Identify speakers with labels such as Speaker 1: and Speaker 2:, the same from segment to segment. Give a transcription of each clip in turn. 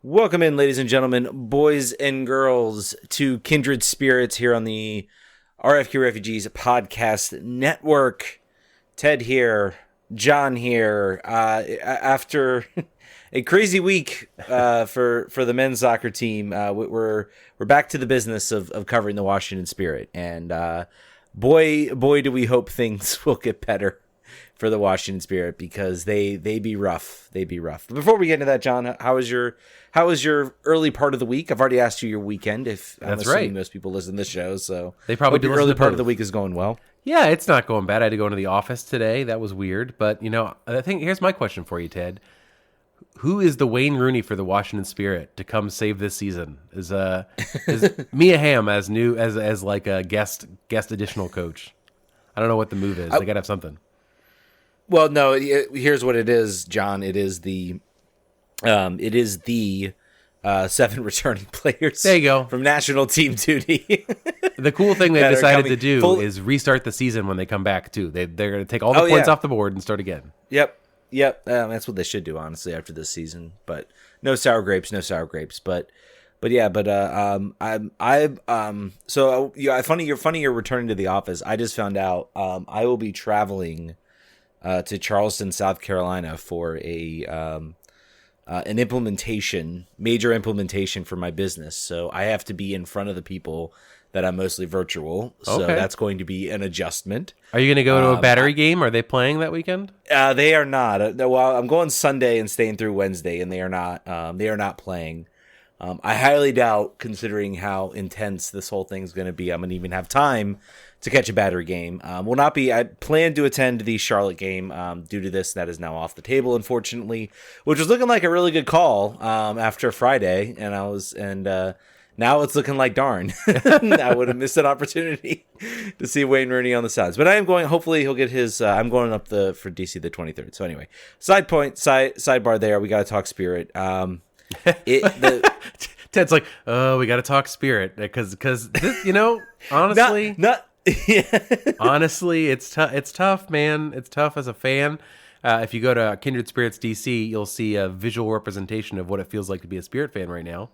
Speaker 1: Welcome in, ladies and gentlemen, boys and girls, to Kindred Spirits here on the RFK Refugees Podcast Network. Ted here, John here. After a crazy week for the men's soccer team, we're back to the business of covering the Washington Spirit, and boy, do we hope things will get better for the Washington Spirit, because they be rough. They be rough. Before we get into that, John, how was your early part of the week? I've already asked you your weekend. I'm assuming most people listen to this show, so
Speaker 2: they probably do.
Speaker 1: The early part of the week is going well.
Speaker 2: Yeah, it's not going bad. I had to go into the office today. That was weird, but I think here's my question for you, Ted. Who is the Wayne Rooney for the Washington Spirit to come save this season? Is Mia Hamm as like a guest additional coach? I don't know what the move is. They gotta have something.
Speaker 1: Well, no. Here's what it is, John. It is the 7 returning players.
Speaker 2: There you go.
Speaker 1: From national team duty.
Speaker 2: The cool thing they decided to do is restart the season when they come back too. They're going to take all the points off the board and start again.
Speaker 1: Yep. That's what they should do, honestly, after this season. But no sour grapes. But funny you're returning to the office. I just found out I will be traveling to Charleston, South Carolina for an major implementation for my business. So I have to be in front of the people that I'm mostly virtual. So that's going to be an adjustment.
Speaker 2: Are you going to go to a battery game? Are they playing that weekend?
Speaker 1: They are not. Well, I'm going Sunday and staying through Wednesday, and they are not. They are not playing. I highly doubt, considering how intense this whole thing is going to be, I'm going to even have time to catch a battery game. Will not be. I plan to attend the Charlotte game. Due to this, that is now off the table, unfortunately, which was looking like a really good call after Friday, and now it's looking like darn. I would have missed an opportunity to see Wayne Rooney on the sides. But I am going. Hopefully, he'll get his. I'm going up for DC the 23rd. So anyway, sidebar there. We got to talk Spirit.
Speaker 2: Ted's like, oh, we got to talk Spirit because honestly, honestly, it's tough, man. It's tough as a fan. If you go to Kindred Spirits DC, you'll see a visual representation of what it feels like to be a Spirit fan right now.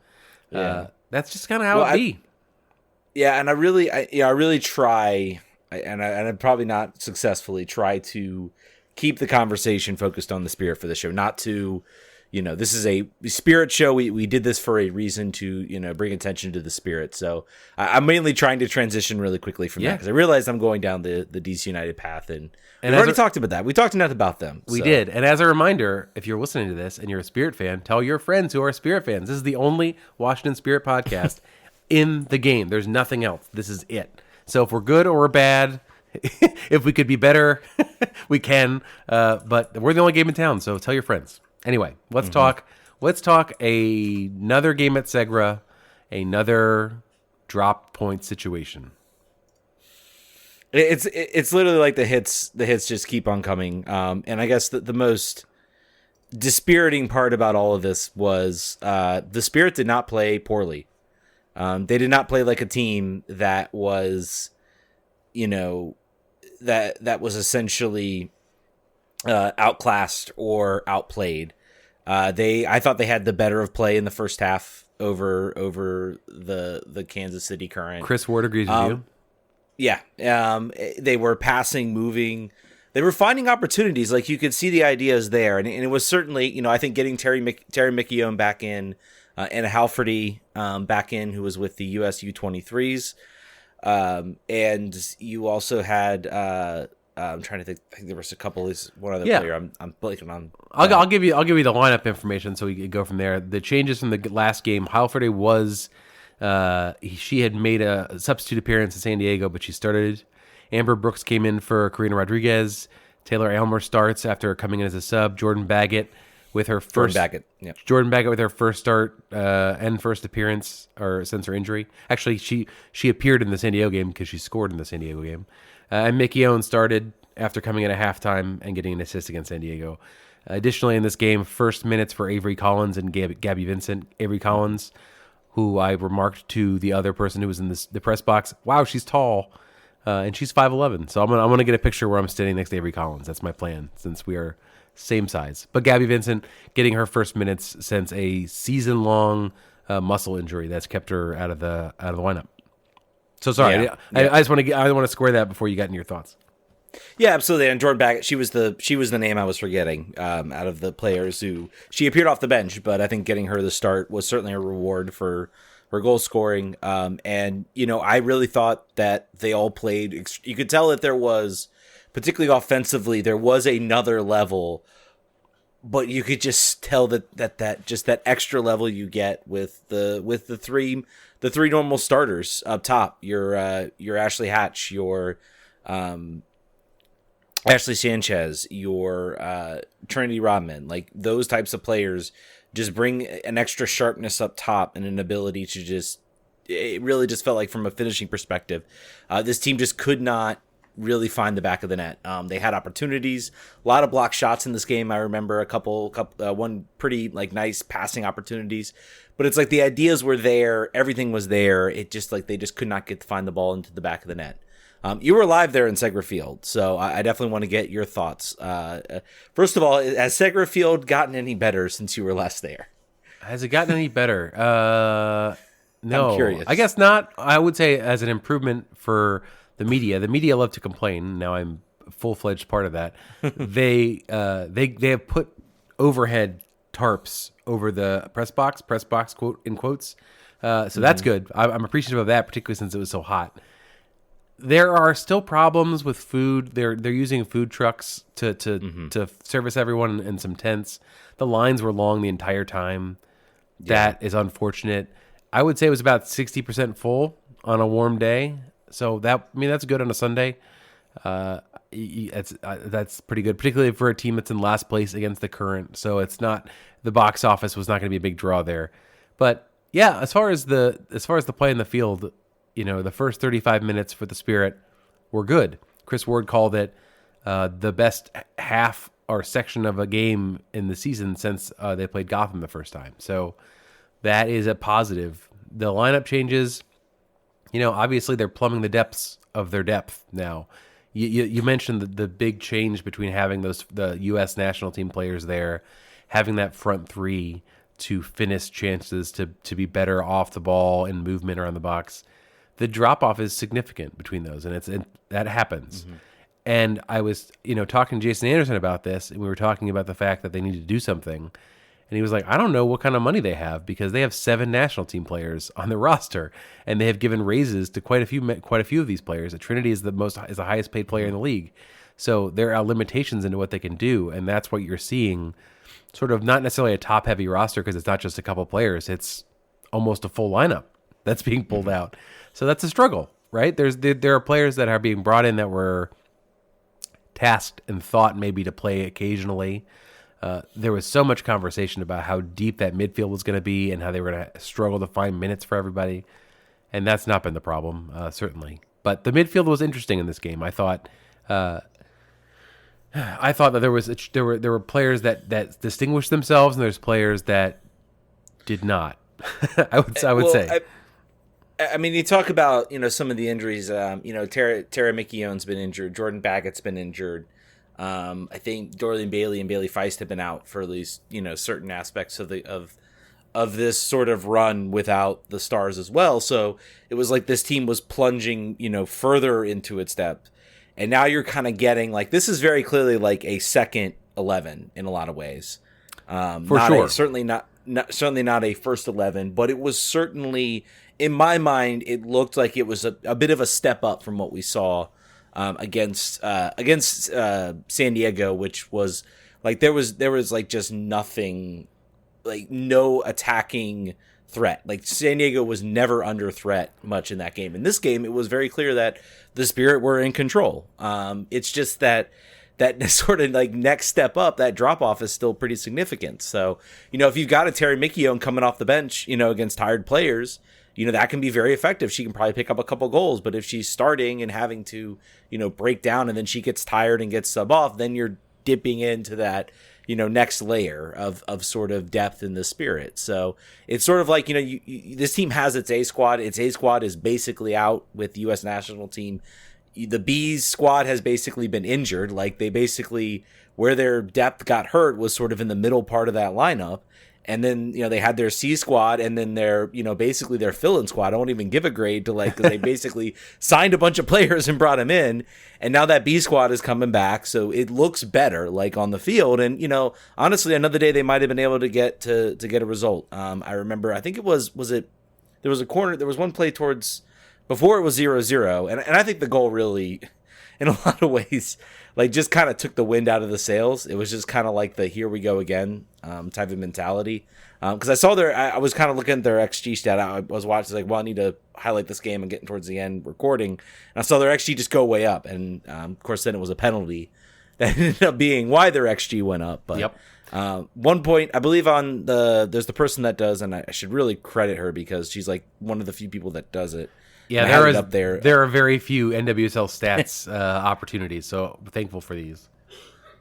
Speaker 2: That's just kind of how it be.
Speaker 1: And I really try, and I probably not successfully try to keep the conversation focused on the Spirit for the show, not to. This is a Spirit show. We did this for a reason to, bring attention to the Spirit. So I'm mainly trying to transition really quickly from that, because I realized I'm going down the DC United path, and we've already talked about that. We talked enough about them.
Speaker 2: We did. And as a reminder, if you're listening to this and you're a Spirit fan, tell your friends who are Spirit fans. This is the only Washington Spirit podcast in the game. There's nothing else. This is it. So if we're good or we're bad, if we could be better, we can. But we're the only game in town, so tell your friends. Anyway, let's talk. Let's talk another game at Segra, another drop point situation.
Speaker 1: It's literally like the hits just keep on coming. And I guess the most dispiriting part about all of this was the Spirit did not play poorly. They did not play like a team that was, that was essentially outclassed or outplayed. I thought they had the better of play in the first half over the Kansas City Current.
Speaker 2: Chris Ward agrees with you.
Speaker 1: Yeah. They were passing, moving. They were finding opportunities. Like, you could see the ideas there, and it was certainly, I think getting Terry McKeown back in, and Halferty back in, who was with the US U23s, and you also had. I'm trying to think. I think there was a couple. There's one other player. I'm blanking on.
Speaker 2: I'll give you the lineup information so we can go from there. The changes from the last game. Halferty was she had made a substitute appearance in San Diego, but she started. Amber Brooks came in for Karina Rodriguez. Taylor Aylmer starts after coming in as a sub. Jordan Baggett with her first. Jordan Baggett with her first start and first appearance or since her injury. Actually, she appeared in the San Diego game because she scored in the San Diego game. And Mickey Owen started after coming in at halftime and getting an assist against San Diego. Additionally, in this game, first minutes for Avery Collins and Gabby Vincent. Avery Collins, who I remarked to the other person who was in the press box, wow, she's tall, and she's 5'11". So I'm gonna get a picture where I'm standing next to Avery Collins. That's my plan, since we are same size. But Gabby Vincent getting her first minutes since a season-long muscle injury that's kept her out of the lineup. So sorry, I just want to square that before you got into your thoughts.
Speaker 1: Yeah, absolutely. And Jordan Baggett, she was the name I was forgetting out of the players who she appeared off the bench, but I think getting her the start was certainly a reward for her goal scoring. And I really thought that they all played. You could tell that there was, particularly offensively, there was another level, but you could just tell that extra level you get with the three normal starters up top. Your Ashley Hatch, your Ashley Sanchez, your Trinity Rodman, like those types of players just bring an extra sharpness up top and an ability to it really just felt like from a finishing perspective, this team just could not really find the back of the net. They had opportunities, a lot of block shots in this game. I remember a couple one pretty like nice passing opportunities, but it's like the ideas were there, everything was there. It just like they just could not get to find the ball into the back of the net. You were live there in Segra Field, so I definitely want to get your thoughts. First of all, has Segra Field gotten any better since you were last there?
Speaker 2: Has it gotten any better? No.
Speaker 1: I'm curious.
Speaker 2: I guess not. I would say as an improvement for the media. The media love to complain. Now I'm a full-fledged part of that. They have put overhead tarps over the press box quote in quotes. So that's good. I'm appreciative of that, particularly since it was so hot. There are still problems with food. They're using food trucks to service everyone in some tents. The lines were long the entire time. That is unfortunate. I would say it was about 60% full on a warm day. So that's good on a Sunday. That's pretty good, particularly for a team that's in last place against the Current. So it's not, the box office was not going to be a big draw there. But yeah, as far as the play in the field, the first 35 minutes for the Spirit were good. Chris Ward called it the best half or section of a game in the season since they played Gotham the first time. So that is a positive. The lineup changes, obviously they're plumbing the depths of their depth now. You mentioned the big change between having the U.S. national team players there, having that front three to finish chances to be better off the ball and movement around the box. The drop-off is significant between those, and that happens. Mm-hmm. And I was, talking to Jason Anderson about this, and we were talking about the fact that they need to do something. And he was like, I don't know what kind of money they have because they have 7 national team players on their roster, and they have given raises to quite a few of these players. Trinity is the highest paid player in the league, so there are limitations into what they can do, and that's what you're seeing. Sort of not necessarily a top-heavy roster because it's not just a couple players; it's almost a full lineup that's being pulled out. So that's a struggle, right? There are players that are being brought in that were tasked and thought maybe to play occasionally. There was so much conversation about how deep that midfield was going to be and how they were going to struggle to find minutes for everybody. And that's not been the problem, certainly. But the midfield was interesting in this game. I thought that there were players that distinguished themselves, and there's players that did not. I would say.
Speaker 1: I mean, you talk about some of the injuries. Tara Mickione's been injured. Jordan Baggett's been injured. I think Dorleen Bailey and Bailey Feist have been out for at least certain aspects of this sort of run without the stars as well. So it was like this team was plunging further into its depth, and now you're kind of getting like this is very clearly like a second 11 in a lot of ways.
Speaker 2: For sure,
Speaker 1: certainly not a first 11, but it was certainly in my mind it looked like it was a bit of a step up from what we saw. Against San Diego, which was like there was like just nothing, like no attacking threat. Like San Diego was never under threat much in that game. In this game, it was very clear that the Spirit were in control. It's just that sort of like next step up, that drop off is still pretty significant. So if you've got a Terry Mickeyone coming off the bench, against tired players, that can be very effective. She can probably pick up a couple goals, but if she's starting and having to, break down and then she gets tired and gets sub off, then you're dipping into that, next layer of sort of depth in the Spirit. So it's sort of like, this team has its A squad. Its A squad is basically out with the U.S. national team. The B's squad has basically been injured. Like they basically where their depth got hurt was sort of in the middle part of that lineup. And then, they had their C squad and then their, basically their fill-in squad. I won't even give a grade to because they basically signed a bunch of players and brought them in. And now that B squad is coming back. So it looks better on the field. And, honestly, another day they might have been able to get a result. I remember, I think there was one play before it was 0-0. And I think the goal really, in a lot of ways, just kind of took the wind out of the sails. It was just kind of like the here we go again type of mentality. Because I saw I was kind of looking at their XG stat. I was watching, I need to highlight this game and getting towards the end recording. And I saw their XG just go way up. And, of course, then it was a penalty that ended up being why their XG went up. But
Speaker 2: yep.
Speaker 1: One point, I believe there's the person that does, and I should really credit her because she's one of the few people that does it.
Speaker 2: Yeah, there are very few NWSL stats opportunities, so I'm thankful for these.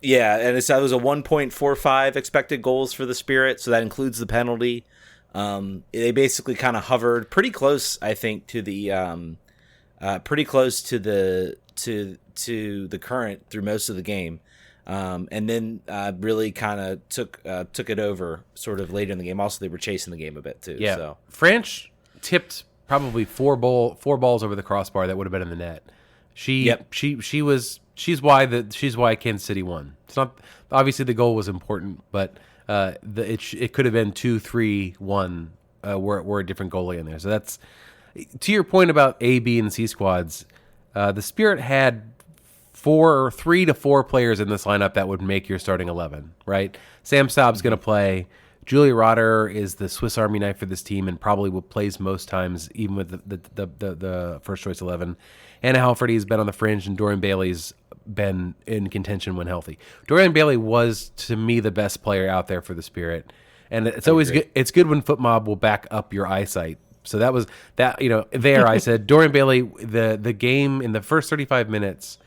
Speaker 1: Yeah, and it was a 1.45 expected goals for the Spirit, so that includes the penalty. They basically kind of hovered pretty close, I think, to the to the current through most of the game, and then really kind of took it over sort of later in the game. Also, they were chasing the game a bit too.
Speaker 2: Yeah,
Speaker 1: so
Speaker 2: French tipped probably four balls over the crossbar that would have been in the net. She's why Kansas City won. It's not obviously the goal was important, but it could have been 2-3-1 were a different goalie in there. So that's to your point about A, B, and C squads. The Spirit had 3 to 4 players in this lineup that would make your starting 11. Right, Sam Staub's going to play. Julia Rotter is the Swiss Army knife for this team and probably plays most times, even with the first choice 11. Anna Halferty has been on the fringe, and Dorian Bailey's been in contention when healthy. Dorian Bailey was, to me, the best player out there for the Spirit, and it's always good. It's good when FootMob will back up your eyesight. So that was that. There I said Dorian Bailey. The game in the first 35 minutes,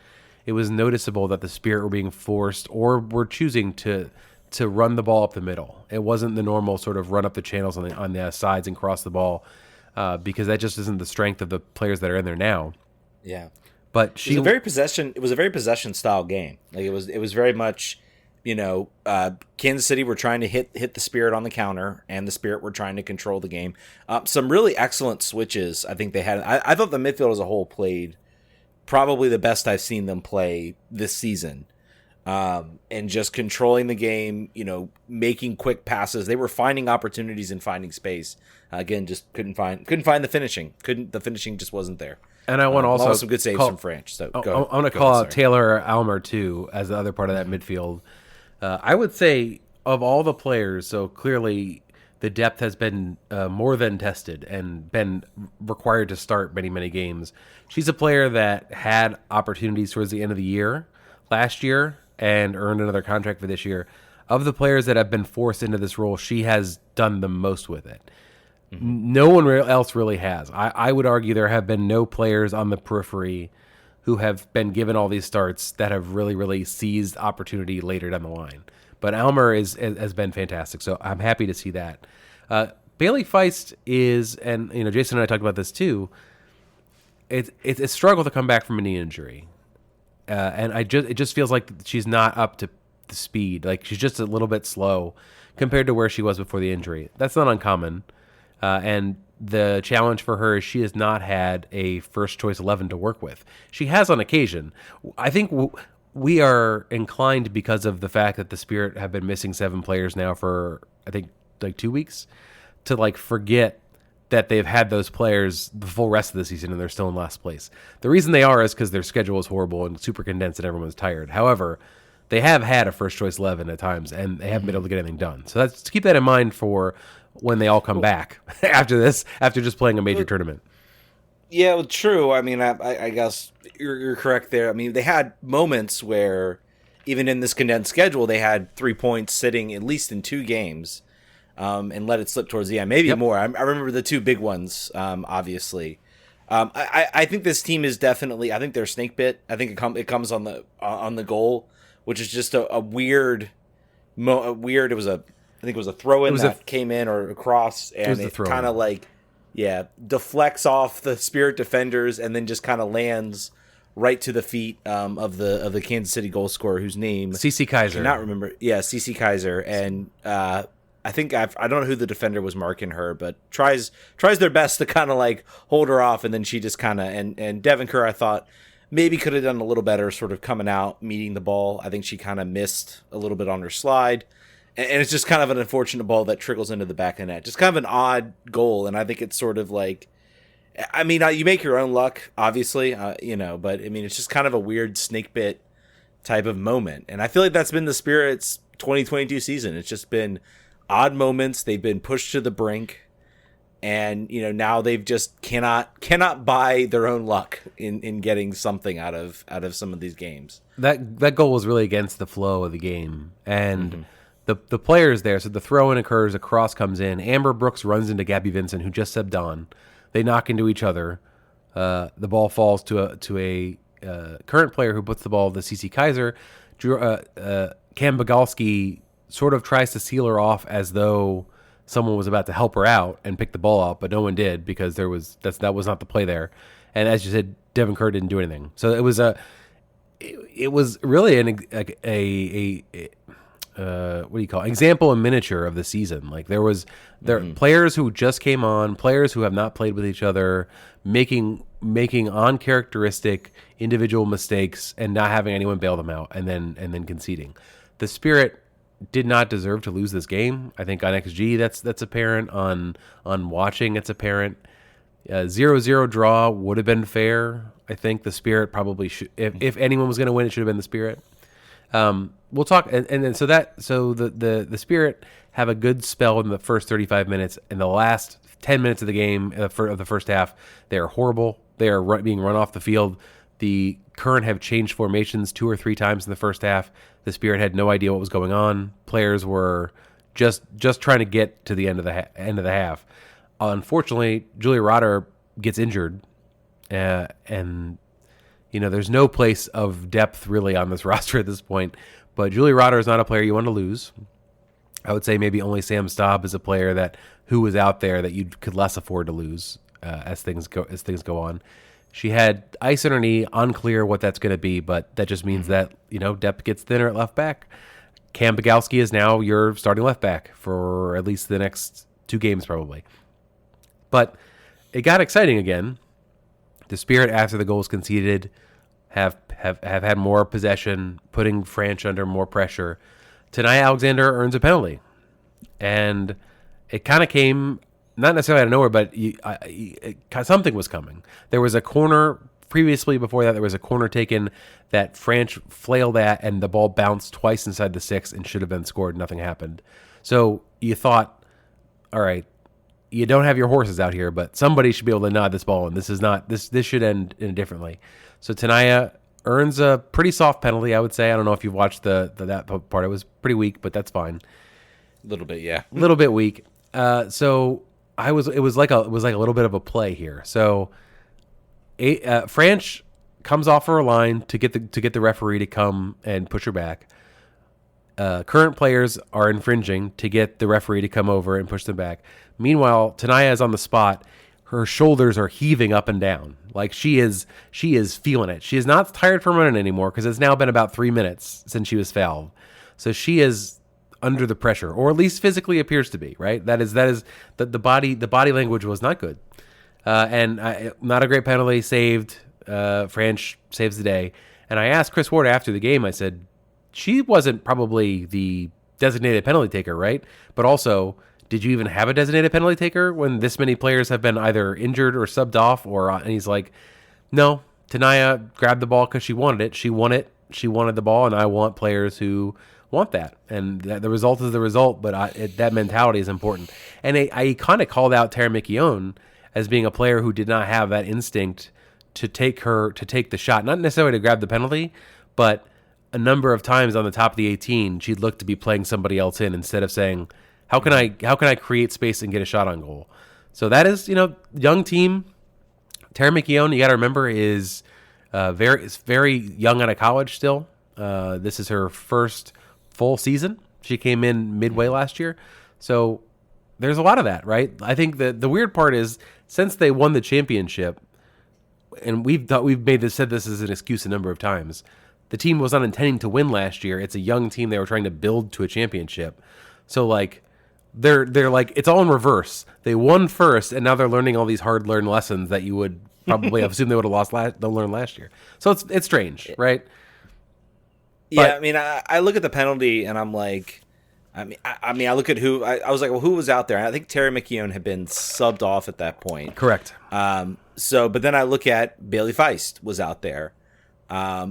Speaker 2: it was noticeable that the Spirit were being forced or were choosing to run the ball up the middle. It wasn't the normal sort of run up the channels on the sides and cross the ball because that just isn't the strength of the players that are in there now.
Speaker 1: Yeah,
Speaker 2: but
Speaker 1: it was a very possession style game. It was very much, Kansas City were trying to hit the Spirit on the counter, and the Spirit were trying to control the game. Some really excellent switches. I think they had. I thought the midfield as a whole played probably the best I've seen them play this season. And just controlling the game, making quick passes. They were finding opportunities and finding space. Again, just couldn't find the finishing. The finishing just wasn't there.
Speaker 2: And I want to also
Speaker 1: some good saves from French. So
Speaker 2: I want to call out Taylor Almer too as the other part of that midfield. I would say of all the players, so clearly the depth has been more than tested and been required to start many games. She's a player that had opportunities towards the end of the year last year and earned another contract for this year. Of the players that have been forced into this role, she has done the most with it. Mm-hmm. No one else really has. I would argue there have been no players on the periphery who have been given all these starts that have really seized opportunity later down the line. But Almer has been fantastic, so I'm happy to see that. Bailey Feist is, and Jason and I talked about this too, it's a struggle to come back from a knee injury. And it just feels like she's not up to the speed. Like she's just a little bit slow compared to where she was before the injury. That's not uncommon. And the challenge for her is she has not had a first choice 11 to work with. She has on occasion. I think we are inclined because of the fact that the Spirit have been missing 7 players now for, I think, 2 weeks to forget that they've had those players the full rest of the season and they're still in last place. The reason they are is because their schedule is horrible and super condensed and everyone's tired. However, they have had a first choice 11 at times and they haven't been able to get anything done. So to keep that in mind for when they all come back after just playing a major tournament.
Speaker 1: Yeah, well, true. I mean, I guess you're correct there. I mean, they had moments where even in this condensed schedule, they had 3 points sitting at least in 2 games. And let it slip towards the end, maybe more. I remember the 2 big ones, obviously. I think this team is definitely. I think they're snake bit. I think it comes on the goal, which is just a weird. It was I think it was a throw in that came in or a cross, and it kind of deflects off the Spirit defenders and then just kind of lands right to the feet of the Kansas City goal scorer, whose name
Speaker 2: CC Kaiser.
Speaker 1: I cannot remember. Yeah, CC Kaiser, and I think I don't know who the defender was marking her, but tries their best to kind of like hold her off, and then she just kind of and Devin Kerr, I thought maybe could have done a little better, sort of coming out meeting the ball. I think she kind of missed a little bit on her slide, and it's just kind of an unfortunate ball that trickles into the back of the net. Just kind of an odd goal, and I think it's sort of like, I mean, you make your own luck, obviously, but I mean, it's just kind of a weird snake bit type of moment, and I feel like that's been the Spirits' 2022 season. It's just been odd moments. They've been pushed to the brink, and now they've just cannot buy their own luck in getting something out of some of these games.
Speaker 2: That goal was really against the flow of the game, and the players there. So the throw in occurs, a cross comes in. Amber Brooks runs into Gabby Vincent, who just subbed on. They knock into each other. The ball falls to a current player who puts the ball to CC Kaiser. Cam Bagalski sort of tries to seal her off as though someone was about to help her out and pick the ball up, but no one did because that was not the play there. And as you said, Devin Kerr didn't do anything. So it was really what do you call it? Example in miniature of the season. Like there players who just came on, players who have not played with each other, making uncharacteristic individual mistakes and not having anyone bail them out, and then conceding. The Spirit did not deserve to lose this game. I think on XG that's apparent. On watching, it's apparent. 0-0 draw would have been fair. I think the Spirit probably should. If anyone was going to win, it should have been the Spirit. We'll talk, and then so the Spirit have a good spell in the first 35 minutes. In the last 10 minutes of the game of the first half, they are horrible. They are being run off the field. The Current have changed formations 2 or 3 times in the first half. The Spirit had no idea what was going on. Players were just trying to get to the end of the half. Unfortunately, Julia Rotter gets injured, and there's no place of depth really on this roster at this point. But Julia Rotter is not a player you want to lose. I would say maybe only Sam Staub is a player who was out there that you could less afford to lose as things go on. She had ice in her knee, unclear what that's going to be, but that just means that depth gets thinner at left back. Cam Bagalski is now your starting left back for at least the next 2 games probably. But it got exciting again. The Spirit, after the goals conceded, have had more possession, putting French under more pressure. Tanaya Alexander earns a penalty, and it kind of came not necessarily out of nowhere, but something was coming. There was a corner previously. Before that, there was a corner taken that French flailed at, and the ball bounced twice inside the 6 and should have been scored. Nothing happened. So you thought, all right, you don't have your horses out here, but somebody should be able to nod this ball, and this should end differently. So Tanaya earns a pretty soft penalty, I would say. I don't know if you've watched that part. It was pretty weak, but that's fine.
Speaker 1: A little bit, yeah.
Speaker 2: A little bit weak. So it was like a little bit of a play here. So French comes off her line to get the referee to come and push her back. Current players are infringing to get the referee to come over and push them back. Meanwhile, Tanaya is on the spot. Her shoulders are heaving up and down. Like she is feeling it. She is not tired from running anymore because it's now been about 3 minutes since she was fouled. So she is under the pressure, or at least physically appears to be, right? That is the body language was not good. And not a great penalty saved. French saves the day. And I asked Chris Ward after the game, I said, she wasn't probably the designated penalty taker, right? But also, did you even have a designated penalty taker when this many players have been either injured or subbed off? And he's like, no, Tanaya grabbed the ball because she wanted it. She won it. She wanted the ball, and I want players who want that. And the result is the result, but that mentality is important. And I kind of called out Tara McKeown as being a player who did not have that instinct to take the shot, not necessarily to grab the penalty, but a number of times on the top of the 18, she'd look to be playing somebody else in instead of saying, how can I create space and get a shot on goal? So that is, young team. Tara McKeown, you got to remember, is very young out of college still. This is her first full season. She came in midway last year. So there's a lot of that, right? I think the weird part is, since they won the championship, and we've said this as an excuse a number of times. The team was not intending to win last year. It's a young team they were trying to build to a championship. So like they're like it's all in reverse. They won first, and now they're learning all these hard learned lessons that you would probably have assumed they would have learned last year. So it's strange, right?
Speaker 1: Yeah, I mean, I look at the penalty and I'm like, I look at who I was like, well, who was out there? I think Terry McKeown had been subbed off at that point.
Speaker 2: Correct.
Speaker 1: But then I look at Bailey Feist was out there.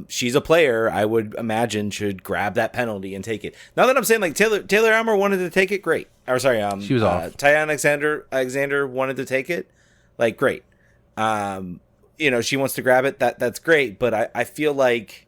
Speaker 1: She's a player I would imagine should grab that penalty and take it. Not that I'm saying like Taylor Almer wanted to take it, great. Or sorry,
Speaker 2: she was off.
Speaker 1: Tyann Alexander wanted to take it, like great. She wants to grab it. That's great. But I feel like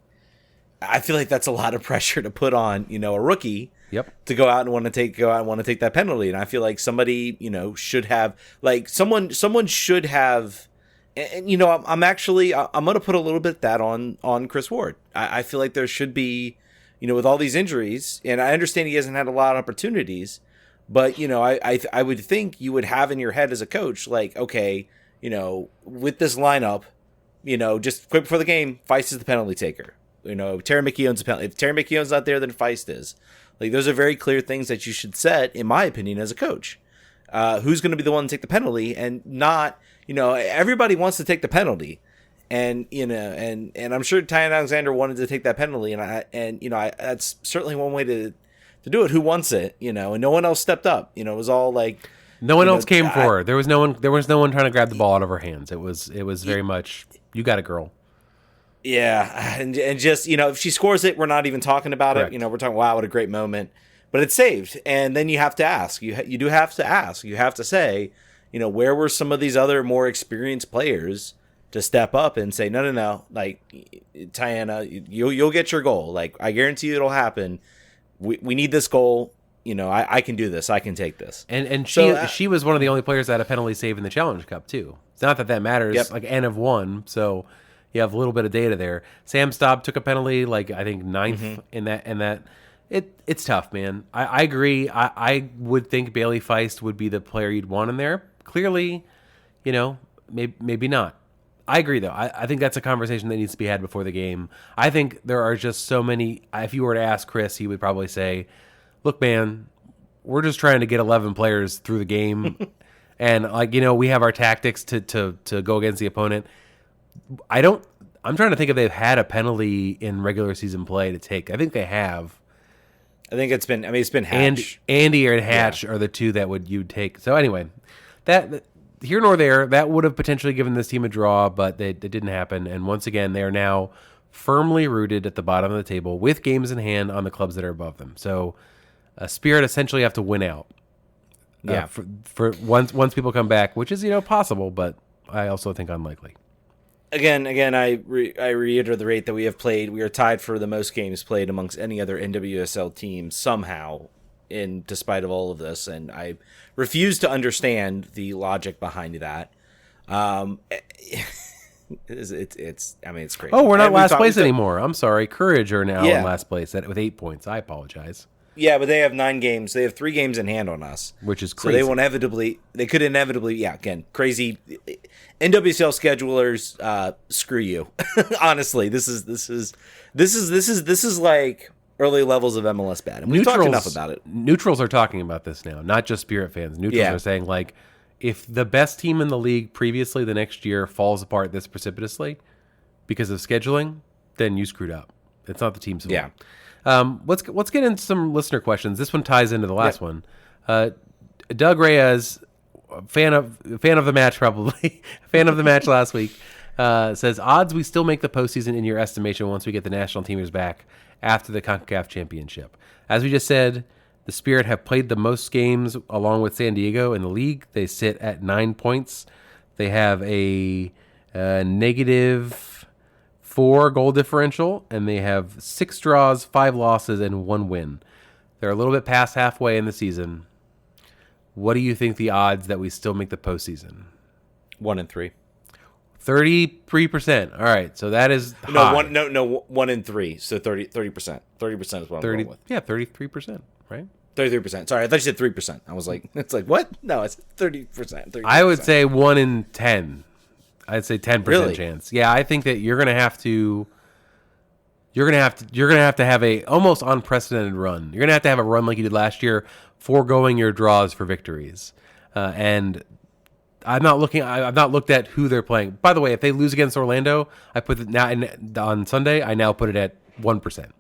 Speaker 1: that's a lot of pressure to put on a rookie.
Speaker 2: Yep.
Speaker 1: To go out and want to take that penalty, and I feel like somebody should have like someone should have, and I'm going to put a little bit of that on Chris Ward. I feel like there should be, with all these injuries, and I understand he hasn't had a lot of opportunities, but I would think you would have in your head as a coach like, okay, with this lineup, just quick before the game, Feist is the penalty taker. Terry McKeown's the penalty. If Terry McKeown's not there, then Feist is. Like, those are very clear things that you should set, in my opinion, as a coach. Who's going to be the one to take the penalty, and not, everybody wants to take the penalty, and and I'm sure Tyann Alexander wanted to take that penalty, and that's certainly one way to do it. Who wants it, and no one else stepped up. It was all like
Speaker 2: no one else came for her. There was no one trying to grab the ball out of her hands. It was very much, you got it, girl.
Speaker 1: Yeah, and just, if she scores it, we're not even talking about
Speaker 2: Correct.
Speaker 1: it. We're talking, wow, what a great moment. But it's saved. And then you have to ask. You do have to ask. You have to say, where were some of these other more experienced players to step up and say, no. Like, Tyann, you'll get your goal. Like, I guarantee you it'll happen. We need this goal. I can do this. I can take this.
Speaker 2: And she was one of the only players that had a penalty save in the Challenge Cup, too. It's not that matters.
Speaker 1: Yep.
Speaker 2: Like, N of 1, so... You have a little bit of data there. Sam Staub took a penalty, like I think 9th in that. It's tough, man. I agree. I would think Bailey Feist would be the player you'd want in there. Clearly, maybe not. I agree though. I think that's a conversation that needs to be had before the game. I think there are just so many. If you were to ask Chris, he would probably say, "Look, man, we're just trying to get 11 players through the game, and we have our tactics to go against the opponent." I'm trying to think if they've had a penalty in regular season play to take. I think they have.
Speaker 1: I think it's been Hatch.
Speaker 2: Andy or Hatch are the two that you'd take. So anyway, that here nor there, that would have potentially given this team a draw, but it didn't happen. And once again, they are now firmly rooted at the bottom of the table with games in hand on the clubs that are above them. So Spirit essentially have to win out.
Speaker 1: Yeah.
Speaker 2: For once people come back, which is possible, but I also think unlikely.
Speaker 1: Again, I reiterate that we are tied for the most games played amongst any other NWSL team somehow, despite of all of this, and I refuse to understand the logic behind that. It's crazy.
Speaker 2: Oh, we're not last place anymore. I'm sorry. Courage are now in last place with 8 points. I apologize.
Speaker 1: Yeah, but they have 9 games. They have 3 games in hand on us,
Speaker 2: which is crazy.
Speaker 1: So they could inevitably, again, crazy. NWSL schedulers, screw you. Honestly, this is like early levels of MLS bad, and we've talked enough about it.
Speaker 2: Neutrals are talking about this now, not just Spirit fans. Neutrals are saying like, if the best team in the league previously the next year falls apart this precipitously because of scheduling, then you screwed up. It's not the team's fault.
Speaker 1: Yeah.
Speaker 2: Let's get into some listener questions. This one ties into the last one. Doug Reyes, fan of the match probably, fan of the match last week, says, odds we still make the postseason in your estimation once we get the national teamers back after the CONCACAF championship. As we just said, the Spirit have played the most games along with San Diego in the league. They sit at 9 points. They have a negative 4 goal differential, and they have 6 draws, 5 losses, and 1 win. They're a little bit past halfway in the season. What do you think the odds that we still make the postseason?
Speaker 1: 1 in 3.
Speaker 2: 33%. All right, so that is high.
Speaker 1: 1 in 3. So 30%. 30% is what I'm going with.
Speaker 2: Yeah, 33%, right?
Speaker 1: 33%. Sorry, I thought you said 3%. I was like, it's like what? No, it's 30%. 30%.
Speaker 2: I would say 1 in 10. I'd say 10%
Speaker 1: Really?
Speaker 2: chance. Yeah, I think that you're gonna have to have a almost unprecedented run. You're gonna have to have a run like you did last year, foregoing your draws for victories. And I've not looked at who they're playing. By the way, if they lose against Orlando, I put it now on Sunday. I now put it at 1%.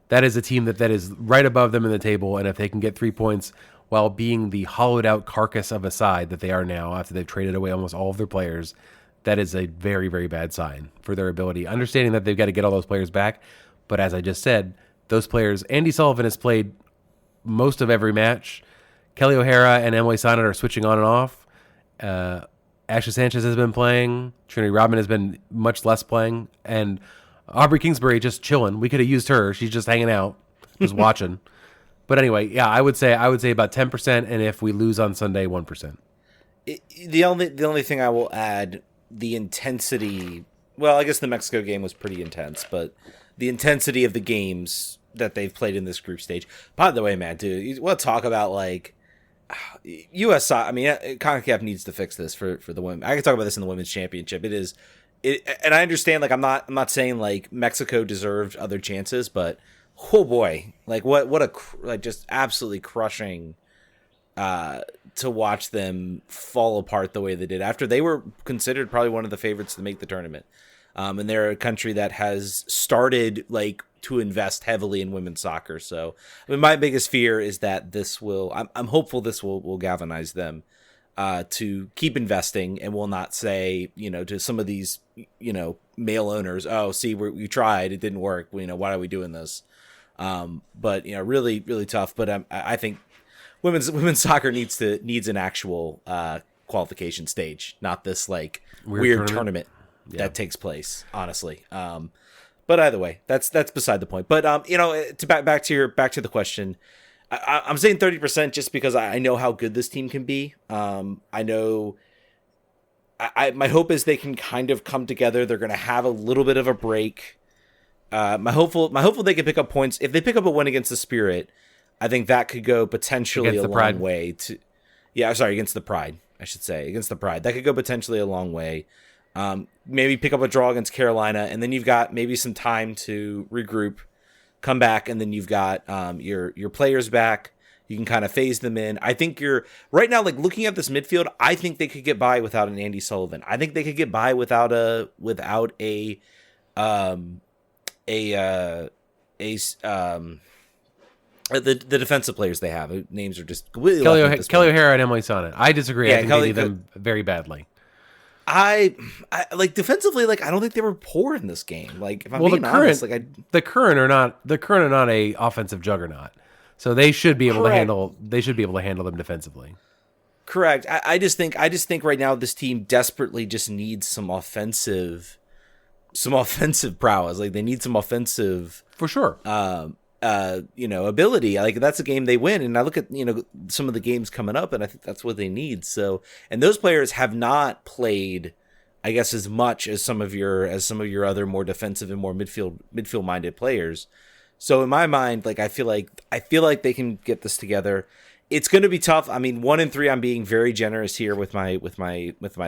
Speaker 2: That is a team that is right above them in the table, and if they can get 3 points while being the hollowed out carcass of a side that they are now after they've traded away almost all of their players, that is a very, very bad sign for their ability. Understanding that they've got to get all those players back, but as I just said, those players, Andy Sullivan has played most of every match. Kelly O'Hara and Emily Sonnet are switching on and off. Ashley Sanchez has been playing. Trinity Rodman has been much less playing. And Aubrey Kingsbury just chilling. We could have used her. She's just hanging out, just watching. But anyway, yeah, I would say about 10%, and if we lose on Sunday, 1%.
Speaker 1: The only thing I will add, the intensity. Well, I guess the Mexico game was pretty intense, but the intensity of the games that they've played in this group stage. By the way, man, dude, we'll talk about like U.S. I mean, CONCACAF needs to fix this for the women. I can talk about this in the women's championship. And I understand. Like, I'm not saying like Mexico deserved other chances, but oh boy, like what a just absolutely crushing to watch them fall apart the way they did after they were considered probably one of the favorites to make the tournament. And they're a country that has started like to invest heavily in women's soccer. So, I mean, my biggest fear is that I'm hopeful this will galvanize them to keep investing, and will not say, to some of these, male owners, oh, see, we tried, it didn't work. Why are we doing this? But really, really tough. But I think women's soccer needs an actual qualification stage, not this like weird tournament that takes place, honestly. But either way, that's beside the point. But to back to the question, I'm saying 30% just because I know how good this team can be. I know. My hope is they can kind of come together. They're going to have a little bit of a break. My hopeful they can pick up points. If they pick up a win against the Spirit, I think that could go potentially a long way. Against the Pride, I should say. Against the Pride. That could go potentially a long way. Maybe pick up a draw against Carolina, and then you've got maybe some time to regroup, come back, and then you've got your players back. You can kind of phase them in. I think you're right now, like looking at this midfield, I think they could get by without an Andy Sullivan. I think they could get by without the defensive players they have. Names are just
Speaker 2: Kelly O'Hara and Emily Sonnet. I disagree. Yeah, I think they need them very badly.
Speaker 1: I like defensively. Like I don't think they were poor in this game. Like if I'm being honest,
Speaker 2: the current are not a offensive juggernaut, so they should be able to handle. They should be able to handle them defensively.
Speaker 1: Correct. I just think right now this team desperately just needs some offensive prowess. Like they need some offensive
Speaker 2: for sure.
Speaker 1: Ability. Like that's a game they win. And I look at, some of the games coming up, and I think that's what they need. So, and those players have not played, I guess, as much as some of your other more defensive and more midfield minded players. So in my mind, like I feel like they can get this together. It's going to be tough. I mean, 1-3, I'm being very generous here with my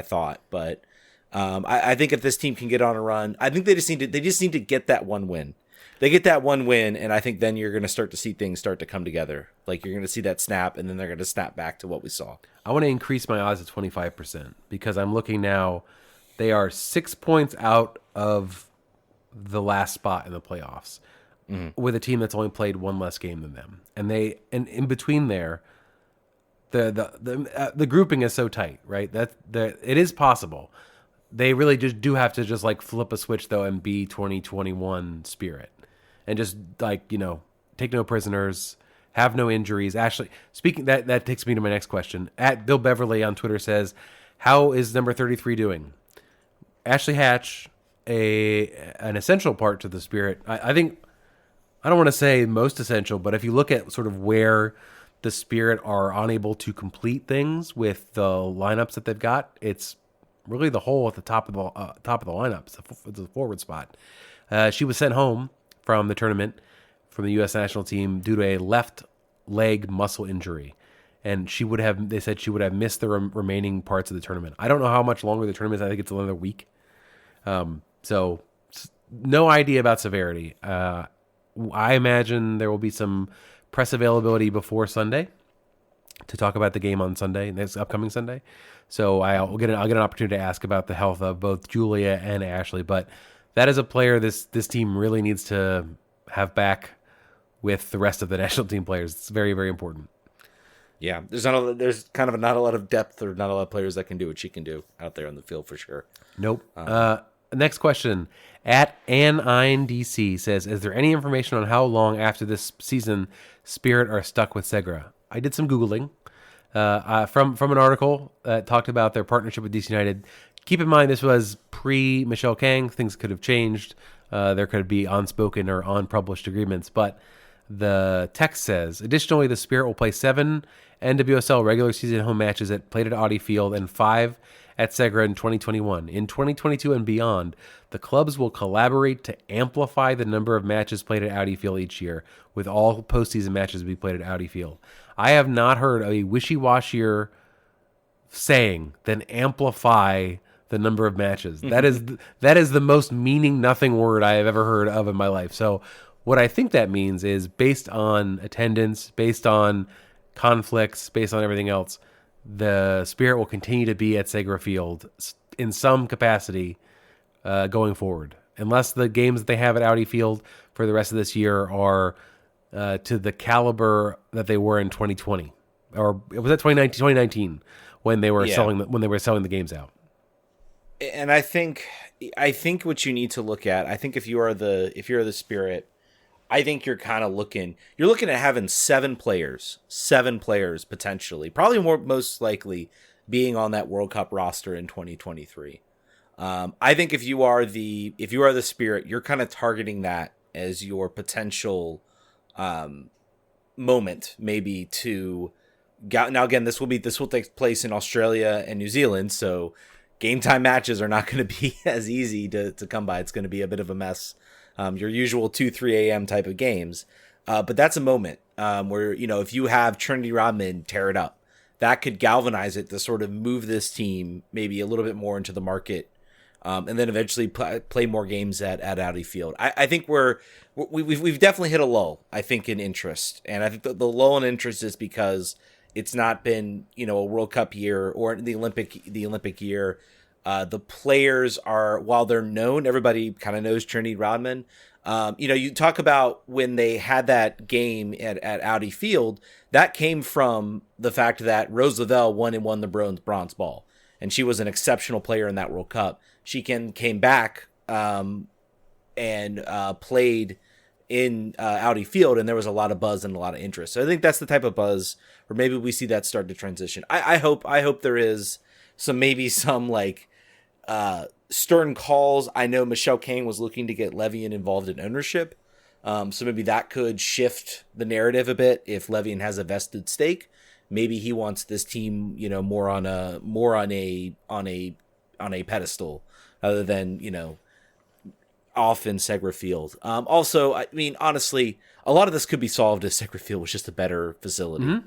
Speaker 1: thought, but I think if this team can get on a run, I think they just need to get that one win. They get that one win, and I think then you're going to start to see things start to come together. Like you're going to see that snap, and then they're going to snap back to what we saw.
Speaker 2: I want to increase my odds to 25% because I'm looking now. They are 6 points out of the last spot in the playoffs with a team that's only played one less game than them, and in between there, the grouping is so tight, right? It is possible. They really just do have to just like flip a switch though and be 2021 Spirit. And just like, take no prisoners, have no injuries. Actually, speaking that takes me to my next question. At Bill Beverly on Twitter says, "How is number 33 doing?" Ashley Hatch, an essential part to the Spirit. I think I don't want to say most essential, but if you look at sort of where the Spirit are unable to complete things with the lineups that they've got, it's really the hole at the top of the lineup. It's a forward spot. She was sent home from the tournament from the U.S. national team due to a left leg muscle injury. and they said she would have missed the remaining parts of the tournament. I don't know how much longer the tournament is. I think it's another week. So no idea about severity. I imagine there will be some press availability before Sunday to talk about the game on Sunday, this upcoming Sunday. So I'll get an opportunity to ask about the health of both Julia and Ashley. But that is a player this team really needs to have back with the rest of the national team players. It's very, very important.
Speaker 1: Yeah, there's kind of not a lot of depth, or not a lot of players that can do what she can do out there on the field for sure.
Speaker 2: Nope. Next question. At AnINDC says, is there any information on how long after this season Spirit are stuck with Segra? I did some Googling from an article that talked about their partnership with DC United. Keep in mind, this was pre-Michelle Kang. Things could have changed. There could be unspoken or unpublished agreements. But the text says, additionally, the Spirit will play 7 NWSL regular season home matches played at Audi Field and 5 at Segra in 2021. In 2022 and beyond, the clubs will collaborate to amplify the number of matches played at Audi Field each year, with all postseason matches to be played at Audi Field. I have not heard a wishy-washier saying than amplify the number of matches. That is the most meaning nothing word I have ever heard of in my life. So what I think that means is, based on attendance, based on conflicts, based on everything else, the Spirit will continue to be at Segra Field in some capacity going forward, unless the games that they have at Audi Field for the rest of this year are to the caliber that they were in 2020, or was that 2019 when they were selling the games out.
Speaker 1: And I think what you need to look at, I think if you're the Spirit, I think you're looking at having 7 players potentially, probably most likely being on that World Cup roster in 2023. I think if you are the Spirit, you're kind of targeting that as your potential moment, maybe to now again, this will take place in Australia and New Zealand, so game time matches are not going to be as easy to come by. It's going to be a bit of a mess. Your usual 2-3 a.m. type of games. But that's a moment where, if you have Trinity Rodman tear it up, that could galvanize it to sort of move this team maybe a little bit more into the market, and then eventually play more games at Audi Field. I think we've definitely hit a lull, I think, in interest. And I think the lull in interest is because it's not been, a World Cup year or the Olympic year. The players are, while they're known, everybody kind of knows Trinity Rodman. You talk about when they had that game at Audi Field, that came from the fact that Rose Lavelle won the bronze ball. And she was an exceptional player in that World Cup. She came back and played in Audi Field, and there was a lot of buzz and a lot of interest. So I think that's the type of buzz where maybe we see that start to transition. I hope there is some like stern calls. I know Michelle Kang was looking to get Levian involved in ownership, so maybe that could shift the narrative a bit. If Levian has a vested stake, maybe he wants this team, more on a pedestal other than off in Segra Field. Also, I mean, honestly, a lot of this could be solved if Segra Field was just a better facility. Mm-hmm.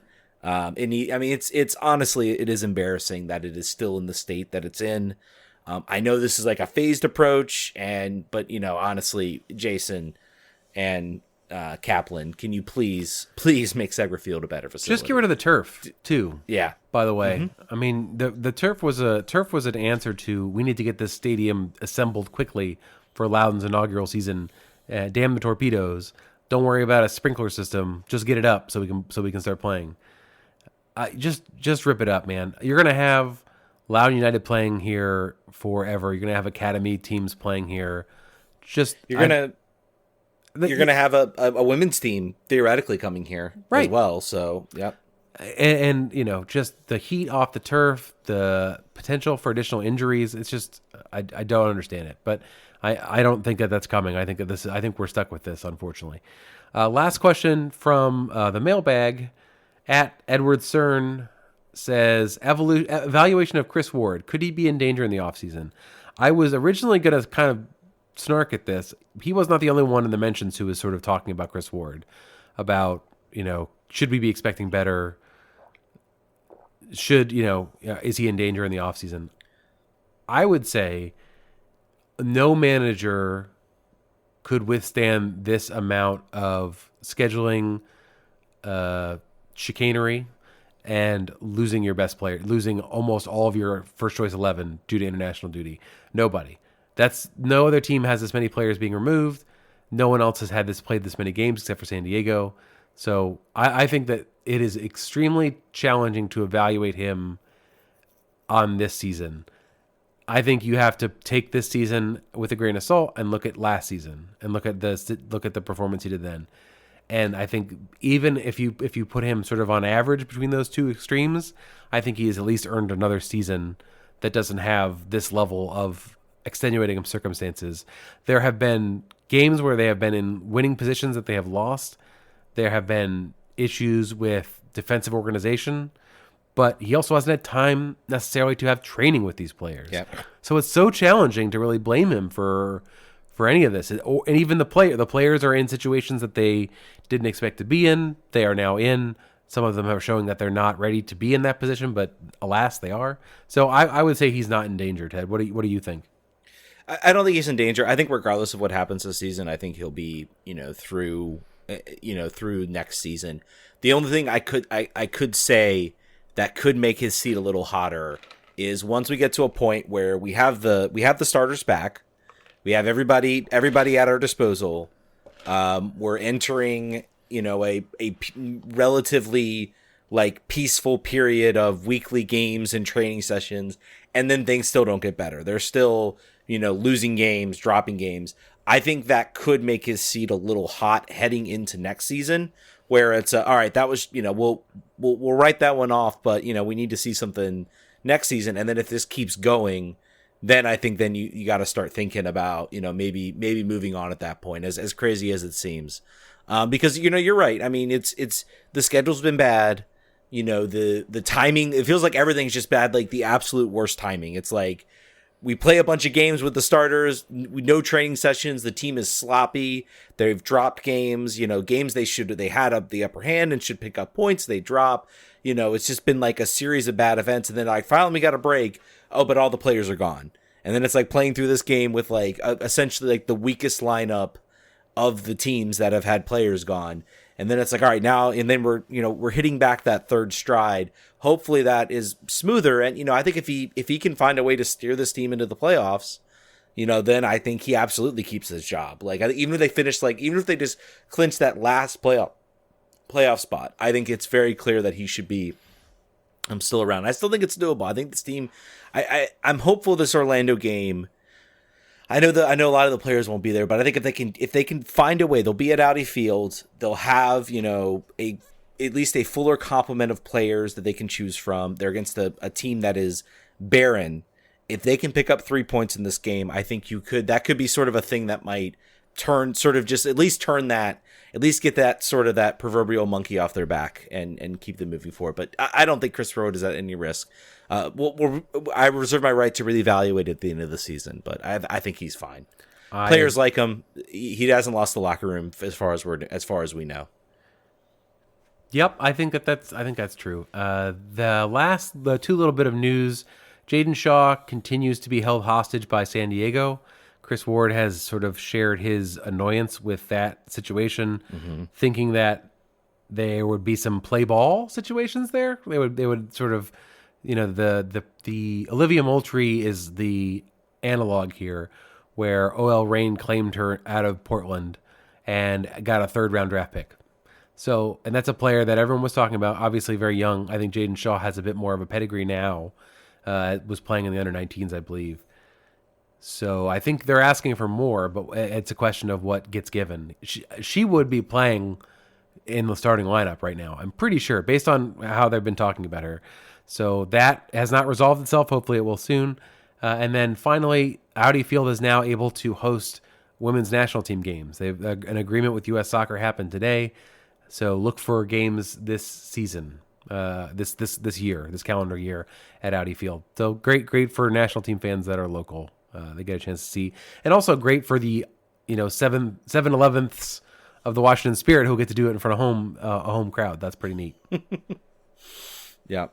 Speaker 1: It's honestly, it is embarrassing that it is still in the state that it's in. I know this is like a phased approach, but honestly, Jason and Kaplan, can you please make Segra Field a better facility?
Speaker 2: Just get rid of the turf too.
Speaker 1: Yeah.
Speaker 2: By the way,
Speaker 1: mm-hmm.
Speaker 2: I mean the turf was an answer to, we need to get this stadium assembled quickly for Loudoun's inaugural season. Damn the torpedoes! Don't worry about a sprinkler system. Just get it up so we can start playing. Just rip it up, man. You're gonna have Loudoun United playing here forever. You're gonna have academy teams playing here. You're gonna have a women's team theoretically coming here as well. So yep. And just the heat off the turf, the potential for additional injuries. It's just I don't understand it, but I don't think that's coming. I think we're stuck with this, unfortunately. Last question from the mailbag at Edward Cern says, evaluation of Chris Ward. Could he be in danger in the offseason? I was originally going to kind of snark at this. He was not the only one in the mentions who was sort of talking about Chris Ward, about, should we be expecting better? is he in danger in the offseason? I would say no manager could withstand this amount of scheduling, chicanery, and losing your best player, losing almost all of your first choice 11 due to international duty. Nobody. No other team has this many players being removed. No one else has played this many games except for San Diego. So I think that it is extremely challenging to evaluate him on this season. I think you have to take this season with a grain of salt and look at last season and look at the performance he did then. And I think even if you put him sort of on average between those two extremes, I think he has at least earned another season that doesn't have this level of extenuating circumstances. There have been games where they have been in winning positions that they have lost. There have been issues with defensive organization, but he also hasn't had time necessarily to have training with these players.
Speaker 1: Yep.
Speaker 2: So it's so challenging to really blame him for any of this. And even the players are in situations that they didn't expect to be in. They are now in. Some of them are showing that they're not ready to be in that position, but alas, they are. So I would say he's not in danger, Ted. What do you think?
Speaker 1: I don't think he's in danger. I think regardless of what happens this season, I think he'll be, through next season. The only thing I could say that could make his seat a little hotter is once we get to a point where we have the starters back, we have everybody at our disposal. We're entering, a relatively peaceful period of weekly games and training sessions, and then things still don't get better. They're still, losing games, dropping games. I think that could make his seat a little hot heading into next season, where it's all right. That was, we'll write that one off, but we need to see something next season. And then if this keeps going, then I think then you got to start thinking about, maybe moving on at that point, as crazy as it seems. Because, you're right. I mean, it's the schedule's been bad. The timing, it feels like everything's just bad, like the absolute worst timing. It's like we play a bunch of games with the starters, no training sessions. The team is sloppy. They've dropped games, games they had up the upper hand and should pick up points. They drop, it's just been like a series of bad events. And then finally we got a break. Oh, but all the players are gone. And then it's like playing through this game with essentially the weakest lineup of the teams that have had players gone. And then it's like, all right, now, and then we're hitting back that third stride. Hopefully that is smoother. And, I think if he can find a way to steer this team into the playoffs, then I think he absolutely keeps his job. Even if they finish, even if they just clinch that last playoff spot, I think it's very clear that he should be still around. I still think it's doable. I think this team, I'm hopeful this Orlando game. I know a lot of the players won't be there, but I think if they can find a way, they'll be at Audi Field. They'll have at least a fuller complement of players that they can choose from. They're against a team that is barren. If they can pick up 3 points in this game, I think that could be sort of a thing that might at least get that sort of that proverbial monkey off their back and keep them moving forward. But I don't think Chris Road is at any risk. I reserve my right to really evaluate at the end of the season, but I think he's fine. Players like him, he hasn't lost the locker room as far as we know.
Speaker 2: Yep, I think that's true. The two little bit of news: Jaden Shaw continues to be held hostage by San Diego. Chris Ward has sort of shared his annoyance with that situation, thinking that there would be some play ball situations there. They would sort of, the Olivia Moultrie is the analog here, where OL Reign claimed her out of Portland and got a 3rd round draft pick. So, and that's a player that everyone was talking about, obviously very young. I think Jaden Shaw has a bit more of a pedigree now. Was playing in the under-19s, I believe. So I think they're asking for more, but it's a question of what gets given. She would be playing in the starting lineup right now, I'm pretty sure, based on how they've been talking about her. So that has not resolved itself. Hopefully it will soon. And then finally, Audi Field is now able to host women's national team games. They've an agreement with U.S. Soccer happened today. So look for games this season, this year, this calendar year at Audi Field. So great for national team fans that are local. They get a chance to see, and also great for the 7/11ths of the Washington Spirit who get to do it in front of a home crowd. That's pretty neat.
Speaker 1: Yeah.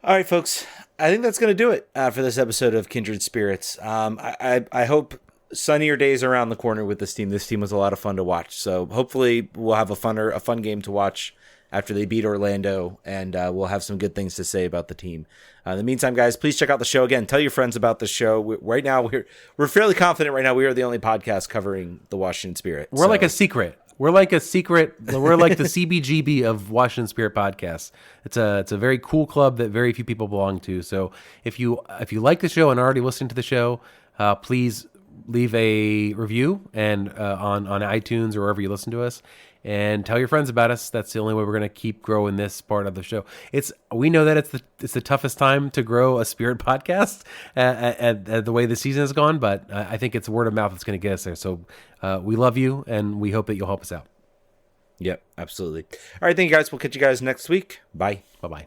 Speaker 1: All right, folks. I think that's going to do it for this episode of Kindred Spirits. I hope sunnier days are around the corner with this team. This team was a lot of fun to watch. So hopefully we'll have a fun game to watch after they beat Orlando, and we'll have some good things to say about the team. In the meantime, guys, please check out the show again. Tell your friends about the show. Right now, we're fairly confident. Right now, we are the only podcast covering the Washington Spirit.
Speaker 2: We're like a secret. We're like the CBGB of Washington Spirit podcasts. It's a very cool club that very few people belong to. So if you like the show and are already listening to the show, please leave a review and on iTunes or wherever you listen to us, and tell your friends about us. That's the only way we're going to keep growing this part of the show. We know that it's the toughest time to grow a Spirit podcast at the way the season has gone, but I think it's word of mouth that's going to get us there. So we love you, and we hope that you'll help us out.
Speaker 1: Yep, absolutely. All right, thank you guys. We'll catch you guys next week. Bye.
Speaker 2: Bye-bye.